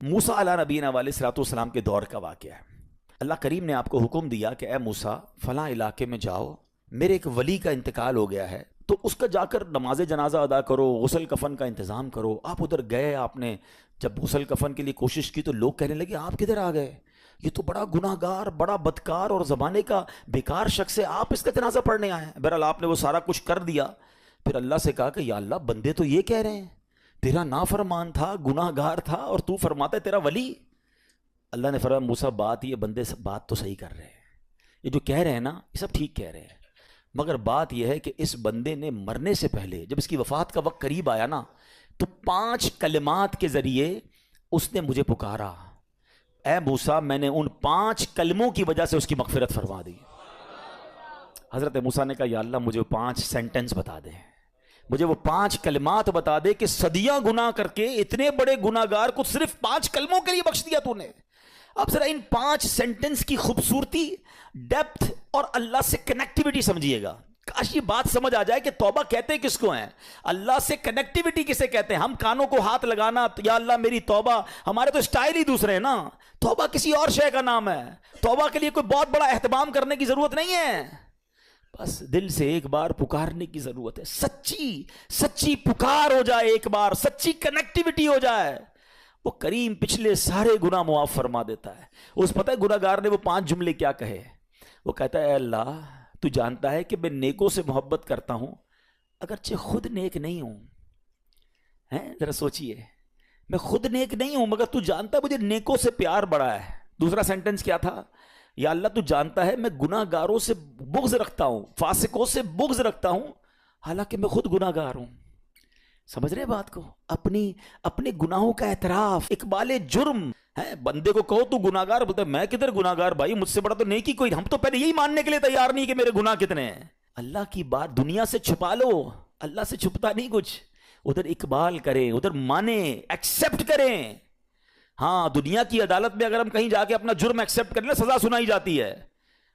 موسیٰ علیہ نبینا علیہ الصلوۃ والسلام کے دور کا واقعہ ہے۔ اللہ کریم نے آپ کو حکم دیا کہ اے موسیٰ فلاں علاقے میں جاؤ، میرے ایک ولی کا انتقال ہو گیا ہے، تو اس کا جا کر نماز جنازہ ادا کرو، غسل کفن کا انتظام کرو۔ آپ ادھر گئے، آپ نے جب غسل کفن کے لیے کوشش کی تو لوگ کہنے لگے آپ کدھر آ گئے، یہ تو بڑا گناہ گار، بڑا بدکار اور زمانے کا بیکار شخص ہے، آپ اس کا جنازہ پڑھنے آئے ہیں۔ بہرحال آپ نے وہ سارا کچھ کر دیا۔ پھر اللہ سے کہا کہ یا اللہ بندے تو یہ کہہ رہے ہیں تیرا نافرمان تھا، گناہ گار تھا، اور تو فرماتا ہے تیرا ولی۔ اللہ نے فرمایا موسیٰ بات یہ بندے بات تو صحیح کر رہے ہیں، یہ جو کہہ رہے ہیں نا یہ سب ٹھیک کہہ رہے ہیں، مگر بات یہ ہے کہ اس بندے نے مرنے سے پہلے جب اس کی وفات کا وقت قریب آیا نا تو 5 کلمات کے ذریعے اس نے مجھے پکارا، اے موسیٰ میں نے ان 5 کلموں کی وجہ سے اس کی مغفرت فرما دی۔ حضرت موسیٰ نے کہا یا اللہ مجھے 5 سینٹنس بتا دے، مجھے وہ 5 کلمات بتا دے کہ صدیاں گناہ کر کے اتنے بڑے گناہ گار کو صرف 5 کلموں کے لیے بخش دیا تو نے۔ اب ذرا ان 5 سینٹنس کی خوبصورتی، ڈیپتھ اور اللہ سے کنیکٹیوٹی سمجھیے گا۔ کاش یہ بات سمجھ آ جائے کہ توبہ کہتے کس کو ہیں، اللہ سے کنیکٹیوٹی کسے کہتے ہیں۔ ہم کانوں کو ہاتھ لگانا یا اللہ میری توبہ، ہمارے تو سٹائل ہی دوسرے ہیں نا۔ توبہ کسی اور شے کا نام ہے، توبہ کے لیے کوئی بہت بڑا اہتمام کرنے کی ضرورت نہیں ہے، بس دل سے ایک بار پکارنے کی ضرورت ہے۔ سچی پکار ہو جائے، ایک بار سچی کنیکٹیوٹی ہو جائے، وہ کریم پچھلے سارے گناہ معاف فرما دیتا ہے۔ اس پتہ ہے گناہ گار نے وہ 5 جملے کیا کہے؟ وہ کہتا ہے اے اللہ تو جانتا ہے کہ میں نیکوں سے محبت کرتا ہوں اگرچہ خود نیک نہیں ہوں۔ ذرا سوچئے، میں خود نیک نہیں ہوں مگر تو جانتا ہے مجھے نیکوں سے پیار بڑا ہے۔ دوسرا سینٹنس کیا تھا؟ یا اللہ تو جانتا ہے میں گناہ گاروں سے بغض رکھتا ہوں، فاسقوں سے بغض رکھتا ہوں حالانکہ میں خود گناہ گار ہوں۔ سمجھ رہے بات کو؟ اپنے گناہوں کا اعتراف، اقبال جرم ہے۔ بندے کو کہو تو گناہ گار، بولتا ہے میں کدھر گناہ گار بھائی، مجھ سے بڑا تو نیکی کوئی، ہم تو پہلے یہی ماننے کے لیے تیار نہیں کہ میرے گناہ کتنے ہیں۔ اللہ کی بات دنیا سے چھپا لو، اللہ سے چھپتا نہیں کچھ، ادھر اقبال کریں، ادھر مانیں، ایکسیپٹ کریں۔ ہاں دنیا کی عدالت میں اگر ہم کہیں جا کے اپنا جرم ایکسیپٹ کر لیں سزا سنائی جاتی ہے۔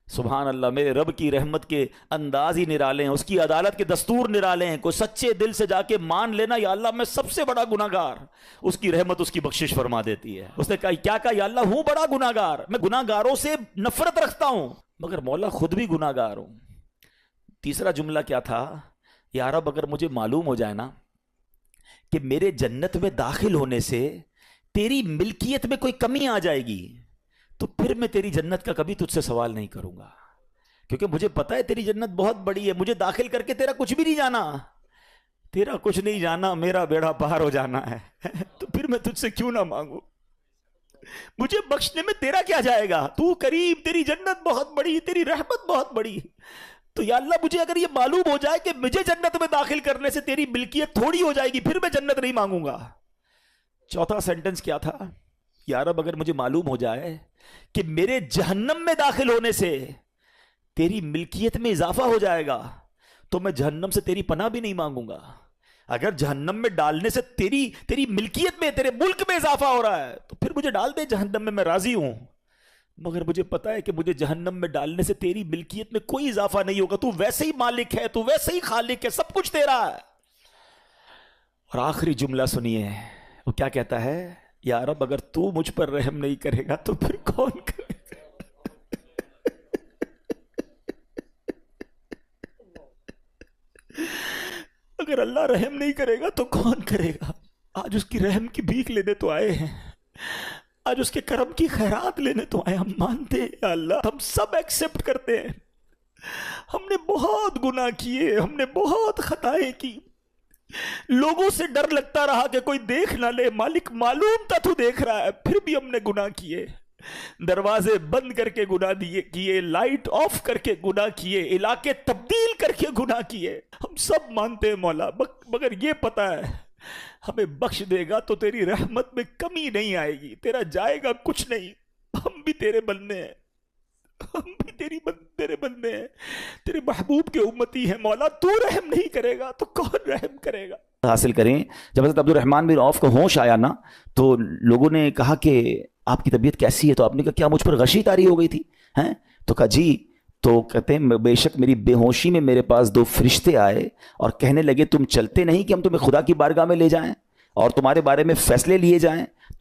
سبحان اللہ، میرے رب کی رحمت کے انداز ہی نرالے ہیں، اس کی عدالت کے دستور نرالے ہیں۔ کوئی سچے دل سے جا کے مان لینا یا اللہ میں سب سے بڑا گناہ گار، اس کی رحمت اس کی بخشش فرما دیتی ہے۔ اس نے کہا کیا کہا؟ یا اللہ ہوں بڑا گناہ گار، میں گناہ گاروں سے نفرت رکھتا ہوں مگر مولا خود بھی گناہ گار ہوں۔ تیسرا جملہ کیا تھا؟ یا رب اگر مجھے معلوم ہو جائے نا کہ میرے جنت میں داخل ہونے سے تیری ملکیت میں کوئی کمی آ جائے گی تو پھر میں تیری جنت کا کبھی تجھ سے سوال نہیں کروں گا، کیونکہ مجھے پتا ہے تیری جنت بہت بڑی ہے، مجھے داخل کر کے تیرا کچھ بھی نہیں جانا، تیرا کچھ نہیں جانا، میرا بیڑا پار ہو جانا ہے تو پھر میں تجھ سے کیوں نہ مانگوں، مجھے بخشنے میں تیرا کیا جائے گا، تو کریم، تیری جنت بہت بڑی، تیری رحمت بہت بڑی، تو یا اللہ مجھے اگر یہ معلوم ہو جائے کہ مجھے جنت میں داخل کرنے سے تیری ملکیت تھوڑی ہو جائے گی پھر میں جنت نہیں مانگوں گا۔ چوتھا سینٹنس کیا تھا؟ یا رب اگر مجھے معلوم ہو جائے کہ میرے جہنم میں داخل ہونے سے تیری ملکیت میں اضافہ ہو جائے گا تو میں جہنم سے تیری پناہ بھی نہیں مانگوں گا۔ اگر جہنم میں ڈالنے سے تیری ملکیت میں، تیرے ملک میں اضافہ ہو رہا ہے تو پھر مجھے ڈال دے جہنم میں راضی ہوں، مگر مجھے پتا ہے کہ مجھے جہنم میں ڈالنے سے تیری ملکیت میں کوئی اضافہ نہیں ہوگا، تو ویسے ہی مالک ہے، تو ویسے ہی خالق ہے، سب کچھ تیرا ہے۔ اور آخری جملہ سنیے، وہ کیا کہتا ہے؟ یا رب اگر تو مجھ پر رحم نہیں کرے گا تو پھر کون کرے گا؟ اگر اللہ رحم نہیں کرے گا تو کون کرے گا؟ آج اس کی رحم کی بھیک لینے تو آئے ہیں، آج اس کے کرم کی خیرات لینے تو آئے۔ ہم مانتے ہیں یا اللہ، ہم سب ایکسیپٹ کرتے ہیں، ہم نے بہت گناہ کیے، ہم نے بہت خطائیں کی، لوگوں سے ڈر لگتا رہا کہ کوئی دیکھ نہ لے، مالک معلوم تھا تو دیکھ رہا ہے، پھر بھی ہم نے گناہ کیے، دروازے بند کر کے گناہ کیے، لائٹ آف کر کے گناہ کیے، علاقے تبدیل کر کے گناہ کیے، ہم سب مانتے ہیں مولا، مگر یہ پتا ہے ہمیں بخش دے گا تو تیری رحمت میں کمی نہیں آئے گی، تیرا جائے گا کچھ نہیں، ہم بھی تیرے بندے ہیں، ہم بھی تیرے بندے ہیں، تیرے محبوب کے امتی ہیں مولا، تو رحم نہیں کرے گا تو کون رحم کرے گا؟ حاصل کریں۔ جب حضرت عبد الرحمن بن عوف کو ہوش آیا نا تو لوگوں نے کہا کہ آپ کی طبیعت کیسی ہے؟ تو آپ نے کہا کیا مجھ پر غشی طاری ہو گئی تھی؟ تو کہا جی، تو کہتے ہیں بے شک میری بے ہوشی میں میرے پاس 2 فرشتے آئے اور کہنے لگے تم چلتے نہیں کہ ہم تمہیں خدا کی بارگاہ میں لے جائیں اور تمہارے بارے میں فیصلے لیے جائیں؟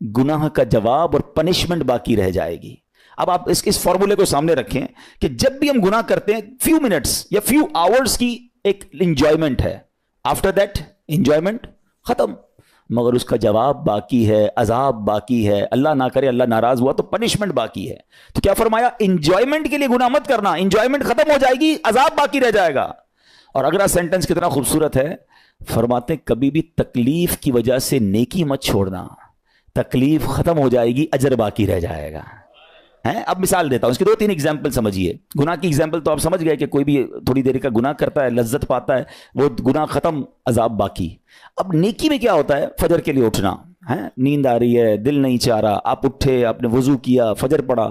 گناہ کا جواب اور پنشمنٹ باقی رہ جائے گی. اب آپ اس فارمولے کو سامنے رکھیں کہ جب بھی ہم گناہ کرتے ہیں فیو منٹس یا فیو آورز کی ایک انجوائمنٹ ہے, آفٹر دیٹ انجوائمنٹ ختم, مگر اس کا جواب باقی ہے, عذاب باقی ہے, اللہ نہ کرے اللہ ناراض ہوا تو پنشمنٹ باقی ہے. تو کیا فرمایا, انجوائمنٹ کے لیے گناہ مت کرنا, انجوائمنٹ ختم ہو جائے گی, عذاب باقی رہ جائے گا. اور اگلا سینٹنس کتنا خوبصورت ہے, فرماتے ہیں کبھی بھی تکلیف کی وجہ سے نیکی مت چھوڑنا, تکلیف ختم ہو جائے گی, اجر باقی رہ جائے گا. اب مثال دیتا ہوں, اس کی 2-3 ایگزامپل سمجھیے. گناہ کی ایگزامپل تو آپ سمجھ گئے کہ کوئی بھی تھوڑی دیر کا گناہ کرتا ہے, لذت پاتا ہے, وہ گناہ ختم, عذاب باقی. اب نیکی میں کیا ہوتا ہے, فجر کے لیے اٹھنا, نیند آ رہی ہے, دل نہیں چاہ رہا, آپ اٹھے, آپ نے وضو کیا, فجر پڑا,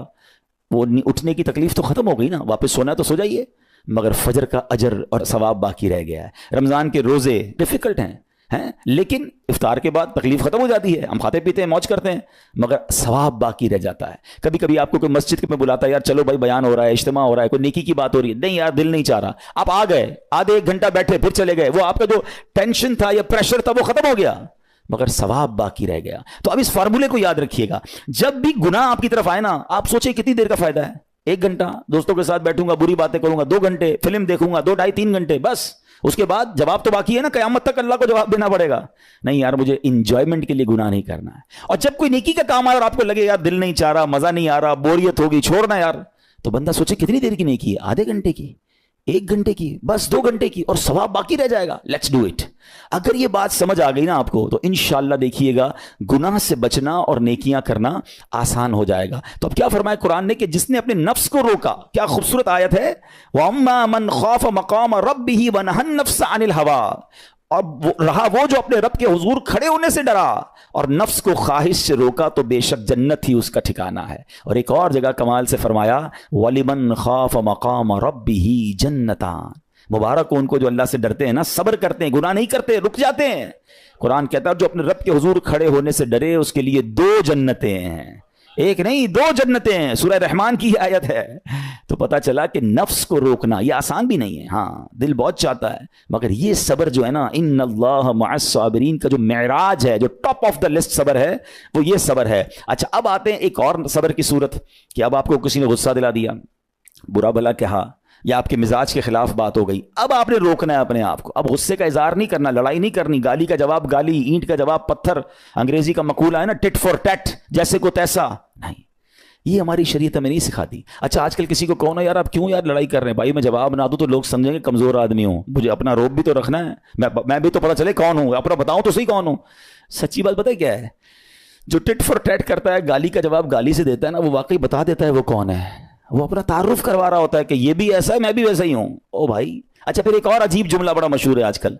وہ اٹھنے کی تکلیف تو ختم ہو گئی نا, واپس سونا ہے تو سو جائیے, مگر فجر کا اجر اور ثواب باقی رہ گیا ہے. رمضان کے روزے ڈیفیکلٹ ہیں, لیکن افطار کے بعد تکلیف ختم ہو جاتی ہے, ہم کھاتے پیتے ہیں, موج کرتے ہیں, مگر ثواب باقی رہ جاتا ہے. کبھی کبھی آپ کو کوئی مسجد میں بلاتا ہے, یار چلو بھائی بیان ہو رہا ہے, اجتماع ہو رہا ہے, کوئی نیکی کی بات ہو رہی ہے, نہیں یار دل نہیں چاہ رہا, آپ آ گئے, آدھے 1 گھنٹہ بیٹھے, پھر چلے گئے, وہ آپ کا جو ٹینشن تھا یا پریشر تھا وہ ختم ہو گیا, مگر ثواب باقی رہ گیا. تو اب اس فارمولے کو یاد رکھیے گا, جب بھی گناہ آپ کی طرف آئے نا, آپ سوچیں کتنی دیر کا فائدہ ہے, 1 گھنٹہ دوستوں کے ساتھ بیٹھوں گا, بری باتیں کروں گا, 2 گھنٹے فلم دیکھوں گا, 2 ڈھائی 3 گھنٹے, بس اس کے بعد جواب تو باقی ہے نا, قیامت تک اللہ کو جواب دینا پڑے گا. نہیں یار مجھے انجوائمنٹ کے لیے گناہ نہیں کرنا ہے. اور جب کوئی نیکی کا کام آئے اور آپ کو لگے یار دل نہیں چاہ رہا, مزہ نہیں آ رہا, بوریت ہوگی, چھوڑنا یار, تو بندہ سوچے کتنی دیر کی نیکی ہے, آدھے گھنٹے کی, 1 گھنٹے کی, بس 2 گھنٹے کی, اور ثواب باقی رہ جائے گا. Let's do it. اگر یہ بات سمجھ آ گئی نا آپ کو, تو انشاءاللہ دیکھیے گا گناہ سے بچنا اور نیکیاں کرنا آسان ہو جائے گا. تو اب کیا فرمایا قرآن نے کہ جس نے اپنے نفس کو روکا, کیا خوبصورت آیت ہے, وَأَمَّا مَنْ خَافَ مَقَامَ رَبِّهِ وَنَهَى النَّفْسَ عَنِ الْهَوَىٰ, اور رہا وہ جو اپنے رب کے حضور کھڑے ہونے سے ڈرا اور نفس کو خواہش سے روکا, تو بے شک جنت ہی اس کا ٹھکانہ ہے. اور ایک اور جگہ کمال سے فرمایا, وَلِمَنْ خَافَ مَقَامَ رَبِّهِ جَنَّتَانِ, مبارک ہو ان کو جو اللہ سے ڈرتے ہیں نا, صبر کرتے ہیں, گناہ نہیں کرتے, رک جاتے ہیں. قرآن کہتا ہے جو اپنے رب کے حضور کھڑے ہونے سے ڈرے اس کے لیے 2 جنتیں ہیں, 1 نہیں 2 جنتیں ہیں. سورہ رحمان کی آیت ہے. تو پتا چلا کہ نفس کو روکنا یہ آسان بھی نہیں ہے, ہاں دل بہت چاہتا ہے, مگر یہ صبر جو ہے نا, ان اللہ مع الصابرین کا جو معراج ہے, جو ٹاپ آف دا لسٹ صبر ہے, وہ یہ صبر ہے. اچھا اب آتے ہیں ایک اور صبر کی صورت, کہ اب آپ کو کسی نے غصہ دلا دیا, برا بھلا کہا, یا آپ کے مزاج کے خلاف بات ہو گئی, اب آپ نے روکنا ہے اپنے آپ کو. اب غصے کا اظہار نہیں کرنا, لڑائی نہیں کرنی, گالی کا جواب گالی, اینٹ کا جواب پتھر, انگریزی کا مقولہ ہے نا ٹٹ فور ٹیٹ, جیسے کو تیسا نہیں, یہ ہماری شریعت ہمیں نہیں سکھاتی. اچھا آج کل کسی کو کہو نا یار آپ کیوں یار لڑائی کر رہے ہیں, بھائی میں جواب نہ دوں تو لوگ سمجھیں گے کمزور آدمی ہوں, مجھے اپنا روب بھی تو رکھنا ہے, میں بھی تو پتا چلے کون ہوں, اپنا بتاؤں تو صحیح کون ہوں. سچی بات پتہ ہے کیا ہے, جو ٹٹ فور ٹیٹ کرتا ہے, گالی کا جواب گالی سے دیتا ہے نا, وہ واقعی بتا دیتا ہے وہ کون ہے, وہ اپنا تعارف کروا رہا ہوتا ہے کہ یہ بھی ایسا ہے, میں بھی ویسا ہی ہوں. او بھائی. اچھا پھر ایک اور عجیب جملہ بڑا مشہور ہے آج کل,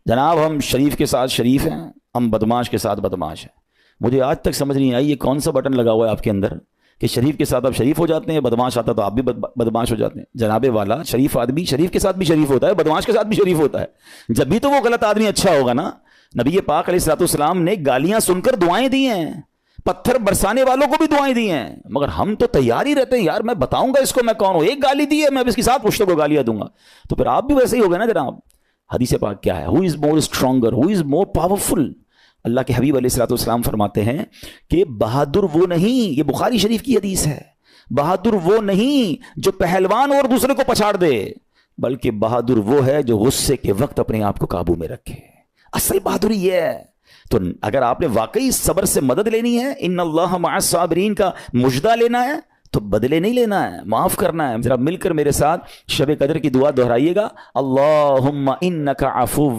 جناب ہم شریف کے ساتھ شریف ہیں, ہم بدماش کے ساتھ بدماش ہیں. مجھے آج تک سمجھ نہیں آئی یہ کون سا بٹن لگا ہوا ہے آپ کے اندر کہ شریف کے ساتھ آپ شریف ہو جاتے ہیں, بدماش آتا تو آپ بھی بدماش ہو جاتے ہیں. جناب والا, شریف آدمی شریف کے ساتھ بھی شریف ہوتا ہے, بدماش کے ساتھ بھی شریف ہوتا ہے. جب بھی تو وہ غلط آدمی اچھا ہوگا نا. نبی پاک علیہ الصلوۃ والسلام نے گالیاں سن کر دعائیں دی ہیں, پتھر برسانے والوں کو بھی دعائیں دی ہیں, مگر ہم تو تیار ہی رہتے ہیں یار میں بتاؤں گا اس کو میں کون ہوں, 1 گالی دی ہے میں اس کے ساتھ پشتوں کو گالیاں دوں گا. تو پھر آپ بھی ویسے ہی ہو گئے نا جناب. حدیث پاک کیا ہے, ہو از مور اسٹرانگر, ہو از مور پاورفل. اللہ کے حبیب علیہ الصلوۃ والسلام فرماتے ہیں کہ بہادر وہ نہیں, یہ بخاری شریف کی حدیث ہے, بہادر وہ نہیں جو پہلوان اور دوسرے کو پچھاڑ دے, بلکہ بہادر وہ ہے جو غصے کے وقت اپنے آپ کو قابو میں رکھے. اصل بہادری یہ ہے. تو اگر آپ نے واقعی صبر سے مدد لینی ہے, ان اللہ مع الصابرین کا مجدہ لینا ہے, تو بدلے نہیں لینا ہے, معاف کرنا ہے. ذرا مل کر میرے ساتھ شب قدر کی دعا دہرائیے گا, اللہم انک عفو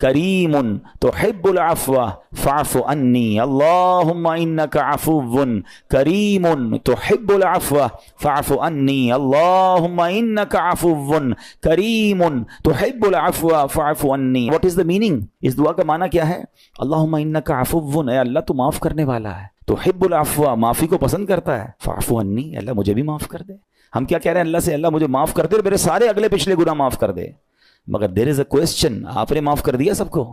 کریم تحب العفو فاعف عنی, اللہم انک عفو کریم تحب العفو فاعف عنی, اللہم انک عفو کریم تحب العفو فاعف عنی. واٹ از دا میننگ, اس دعا کا معنی کیا ہے؟ اللہم انک عفو, اے اللہ تو معاف کرنے والا ہے, تحب العفو, معافی کو پسند کرتا ہے, فاعف عنی, اللہ مجھے بھی معاف کر دے. ہم کیا کہہ رہے ہیں اللہ سے, اللہ مجھے معاف کر دے اور میرے سارے اگلے پچھلے گناہ معاف کر دے. مگر دیر از اے کوسچن, آپ نے معاف کر دیا سب کو؟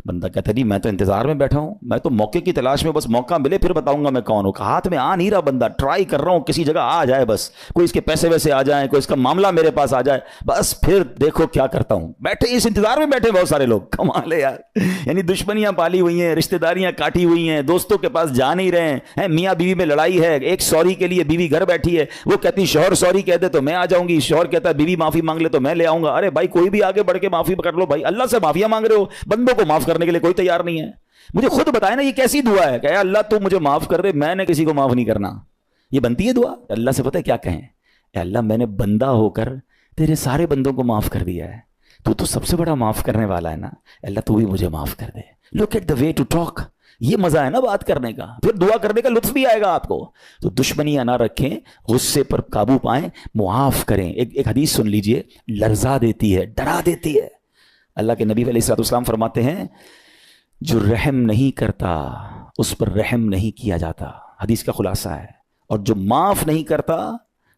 بندہ کہتا نہیں میں تو انتظار میں بیٹھا ہوں, میں تو موقع کی تلاش میں, بس موقع ملے پھر بتاؤں گا میں کون ہوں. ہاتھ میں آ نہیں رہا بندہ, ٹرائی کر رہا ہوں کسی جگہ آ جائے, بس کوئی اس کے پیسے ویسے آ جائیں, کوئی اس کا معاملہ میرے پاس آ جائے, بس پھر دیکھو کیا کرتا ہوں. بیٹھے اس انتظار میں بیٹھے بہت سارے لوگ, کمال ہے یار. یعنی دشمنیاں پالی ہوئی ہیں, رشتہ داریاں کاٹی ہوئی ہیں, دوستوں کے پاس جا نہیں رہے ہیں, میاں بیوی میں لڑائی ہے, ایک سوری کے لیے بیوی گھر بیٹھی ہے, وہ کہتی شوہر سوری کہہ دے تو میں آ جاؤں گی, شوہر کہتا ہے بیوی معافی مانگ لے تو میں لے آؤں گا. ارے بھائی کوئی بھی آگے بڑھ کے معافی کر لو بھائی, اللہ سے معافیاں مانگ رہے ہو, بندوں کو معاف کرنے کے لیے کوئی تیار نہیں ہے. مجھے خود بتائے نا یہ کیسی دعا ہے کہ اے اللہ تو مجھے معاف کر دے, میں نے کسی کو معاف نہیں کرنا. یہ بنتی ہے دعا؟ اللہ سے پتہ ہے کیا کہیں, اے اللہ میں نے بندہ ہو کر تیرے سارے بندوں کو معاف کر دیا ہے, تو سب سے بڑا معاف کرنے والا ہے نا, اللہ تو بھی مجھے معاف کر دے. Look at the way to talk, یہ مزہ ہے نا بات کرنے کا, پھر دعا کرنے کا لطف بھی آئے گا آپ کو. تو دشمنیاں نہ رکھیں, غصے پر قابو پائیں, معاف کریں. ایک حدیث سن لیجئے, لرزا دیتی ہے, ڈرا دیتی ہے. اللہ کے نبی علیہ الصلوۃ والسلام فرماتے ہیں جو رحم نہیں کرتا اس پر رحم نہیں کیا جاتا. حدیث کا خلاصہ ہے. اور جو معاف نہیں کرتا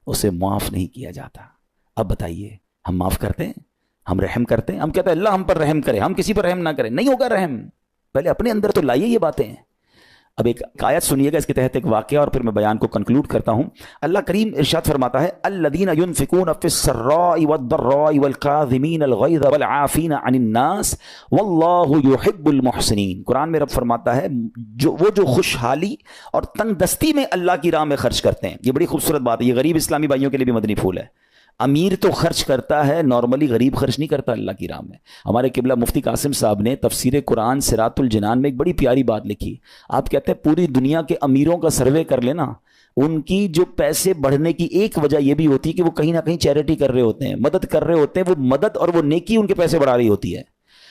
اسے معاف نہیں کیا جاتا. اب بتائیے ہم معاف کرتے ہیں, ہم رحم کرتے ہیں, ہم کہتے ہیں اللہ ہم پر رحم کرے, ہم کسی پر رحم نہ کریں. نہیں ہوگا رحم, پہلے اپنے اندر تو لائیے یہ باتیں. اب ایک آیت سنیے گا اس کے تحت ایک واقعہ, اور پھر میں بیان کو کنکلوڈ کرتا ہوں. اللہ کریم ارشاد فرماتا ہے الذین ينفقون فی السراء والضراء والکاظمین الغیظ والعافین عن الناس واللہ یحب المحسنین. قرآن میں رب فرماتا ہے وہ جو خوشحالی اور تنگ دستی میں اللہ کی راہ میں خرچ کرتے ہیں. یہ بڑی خوبصورت بات ہے, یہ غریب اسلامی بھائیوں کے لیے بھی مدنی پھول ہے. امیر تو خرچ کرتا ہے نارملی, غریب خرچ نہیں کرتا اللہ کی راہ میں. ہمارے قبلہ مفتی قاسم صاحب نے تفسیر قرآن صراط الجنان میں ایک بڑی پیاری بات لکھی. آپ کہتے ہیں پوری دنیا کے امیروں کا سروے کر لینا, ان کی جو پیسے بڑھنے کی ایک وجہ یہ بھی ہوتی ہے کہ وہ کہیں نہ کہیں چیریٹی کر رہے ہوتے ہیں, مدد کر رہے ہوتے ہیں. وہ مدد اور وہ نیکی ان کے پیسے بڑھا رہی ہوتی ہے.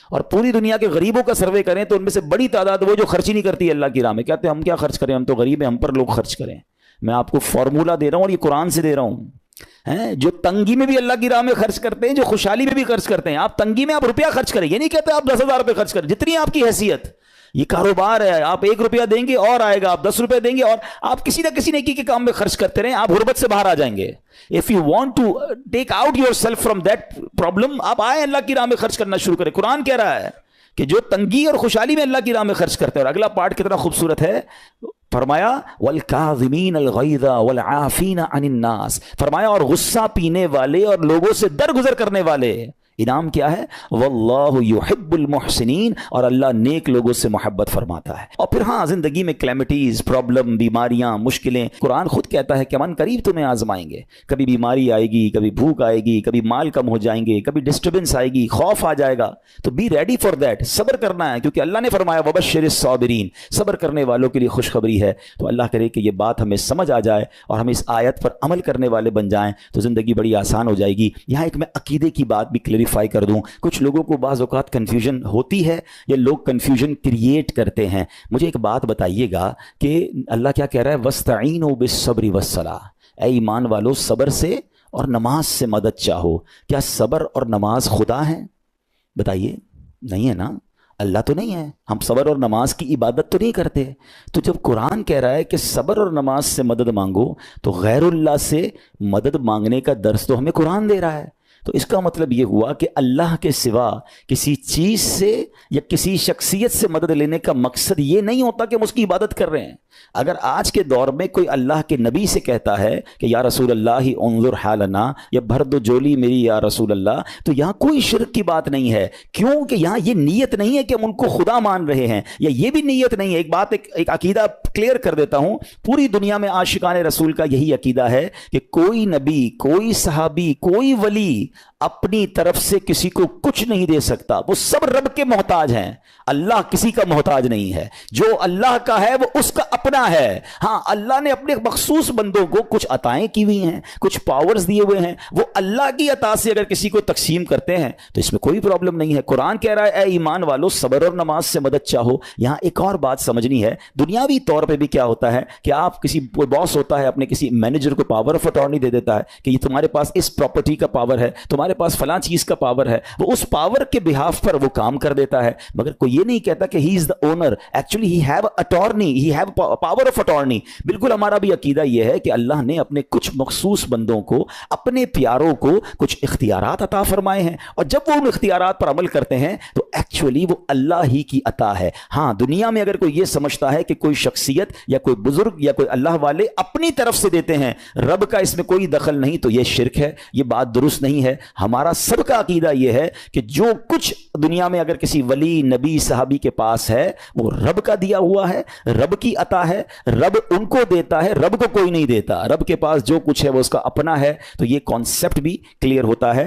اور پوری دنیا کے غریبوں کا سروے کریں تو ان میں سے بڑی تعداد وہ جو خرچ ہی نہیں کرتی اللہ کی راہ میں. کہتے ہیں ہم کیا خرچ کریں, ہم تو غریب ہیں, ہم پر لوگ خرچ کریں. میں آپ کو فارمولہ دے رہا ہوں اور یہ قرآن سے دے رہا ہوں. جو تنگی میں بھی اللہ کی راہ میں خرچ کرتے ہیں, جو خوشحالی میں بھی خرچ کرتے ہیں. آپ تنگی میں آپ روپیہ خرچ کریں, یہ نہیں کہتے آپ 10,000 روپے خرچ کریں, جتنی آپ کی حیثیت. یہ کاروبار ہے, آپ 1 روپیہ دیں گے اور آئے گا, آپ 10 روپے دیں گے اور آپ کسی نہ کسی نیکی کے کام میں خرچ کرتے رہیں, آپ غربت سے باہر آ جائیں گے. If you want to take out yourself from that problem, آپ آئیں اللہ کی راہ میں خرچ کرنا شروع کریں. قرآن کہہ رہا ہے کہ جو تنگی اور خوشحالی میں اللہ کی راہ میں خرچ کرتے ہیں. اور اگلا پارٹ کتنا خوبصورت ہے, فرمایا والکاظمین الغیظ والعافین عن الناس, فرمایا اور غصہ پینے والے اور لوگوں سے درگزر کرنے والے. انعام کیا ہے, واللہ یحب المحسنین, اور اللہ نیک لوگوں سے محبت فرماتا ہے. اور پھر ہاں زندگی میں کلیمٹیز, پرابلم, بیماریاں, مشکلیں, قرآن خود کہتا ہے کہ من قریب تمہیں آزمائیں گے. کبھی بیماری آئے گی, کبھی بھوک آئے گی, کبھی مال کم ہو جائیں گے, کبھی ڈسٹربنس آئے گی, خوف آ جائے گا. تو بی ریڈی فار دیٹ, صبر کرنا ہے, کیونکہ اللہ نے فرمایا وبشر الصابرین, صبر کرنے والوں کے لیے خوشخبری ہے. تو اللہ کرے کہ یہ بات ہمیں سمجھ آ جائے اور ہم اس آیت پر عمل کرنے والے بن جائیں تو زندگی بڑی آسان ہو جائے گی. یہاں ایک میں عقیدے کی بات بھی کلیریفائی کر دوں. کچھ لوگوں کو بعض اوقات کنفیوژن ہوتی ہے یا لوگ کنفیوژن کریٹ کرتے ہیں. مجھے ایک بات بتائیے گا کہ اللہ کیا کہہ رہا ہے, وَاسْتَعِينُوا بِالصَّبْرِ وَالصَّلَاةِ, اے ایمان والو صبر سے اور نماز سے مدد چاہو. کیا صبر اور نماز خدا ہیں؟ بتائیے, نہیں ہے نا, اللہ تو نہیں ہے. ہم صبر اور نماز کی عبادت تو نہیں کرتے. تو جب قرآن کہہ رہا ہے کہ صبر اور نماز سے مدد مانگو, تو غیر اللہ سے مدد مانگنے کا درس تو ہمیں قرآن دے رہا ہے. تو اس کا مطلب یہ ہوا کہ اللہ کے سوا کسی چیز سے یا کسی شخصیت سے مدد لینے کا مقصد یہ نہیں ہوتا کہ ہم اس کی عبادت کر رہے ہیں. اگر آج کے دور میں کوئی اللہ کے نبی سے کہتا ہے کہ یا رسول اللہ انظر حالنا, یا بھر دو جولی میری یا رسول اللہ, تو یہاں کوئی شرک کی بات نہیں ہے. کیوں کہ یہاں یہ نیت نہیں ہے کہ ہم ان کو خدا مان رہے ہیں, یا یہ بھی نیت نہیں ہے. ایک بات ایک عقیدہ کلیئر کر دیتا ہوں, پوری دنیا میں عاشقان رسول کا یہی عقیدہ ہے کہ کوئی نبی, کوئی صحابی, کوئی ولی اپنی طرف سے کسی کو کچھ نہیں دے سکتا. وہ سب رب کے محتاج ہیں, اللہ کسی کا محتاج نہیں ہے. جو اللہ کا ہے وہ اس کا اپنا ہے. ہاں اللہ نے اپنے مخصوص بندوں کو کچھ عطائیں کی ہوئی ہیں, کچھ پاورز دیے ہوئے ہیں, وہ اللہ کی عطا سے اگر کسی کو تقسیم کرتے ہیں تو اس میں کوئی پرابلم نہیں ہے. قرآن کہہ رہا ہے اے ایمان والو صبر اور نماز سے مدد چاہو. یہاں ایک اور بات سمجھنی ہے, دنیاوی طور پہ بھی کیا ہوتا ہے کہ آپ کسی باس ہوتا ہے اپنے کسی مینیجر کو پاور آف اٹارنی دے دیتا ہے کہ یہ تمہارے پاس اس پراپرٹی کا پاور ہے, تمہارے پاس فلاں چیز کا پاور ہے. وہ اس پاور کے بہاف پر وہ کام کر دیتا ہے, مگر کوئی یہ نہیں کہتا کہ he is the owner, actually he have attorney, he have power of attorney. بالکل ہمارا بھی عقیدہ یہ ہے کہ اللہ نے اپنے کچھ مخصوص بندوں کو, اپنے پیاروں کو کچھ اختیارات عطا فرمائے ہیں, اور جب وہ ان اختیارات پر عمل کرتے ہیں تو ایکچولی وہ اللہ ہی کی عطا ہے. ہاں دنیا میں اگر کوئی یہ سمجھتا ہے کہ کوئی شخصیت یا کوئی بزرگ یا کوئی اللہ والے اپنی طرف سے دیتے ہیں, رب کا اس میں کوئی دخل نہیں, تو یہ شرک ہے, یہ بات درست نہیں ہے. ہمارا سب کا عقیدہ یہ ہے کہ جو کچھ دنیا میں اگر کسی ولی نبی صحابی کے پاس ہے وہ رب کا دیا ہوا ہے, رب کی عطا ہے, رب ان کو دیتا ہے, رب کو کوئی نہیں دیتا. رب کے پاس جو کچھ ہے وہ اس کا اپنا ہے. تو یہ کانسیپٹ بھی کلیئر ہوتا ہے.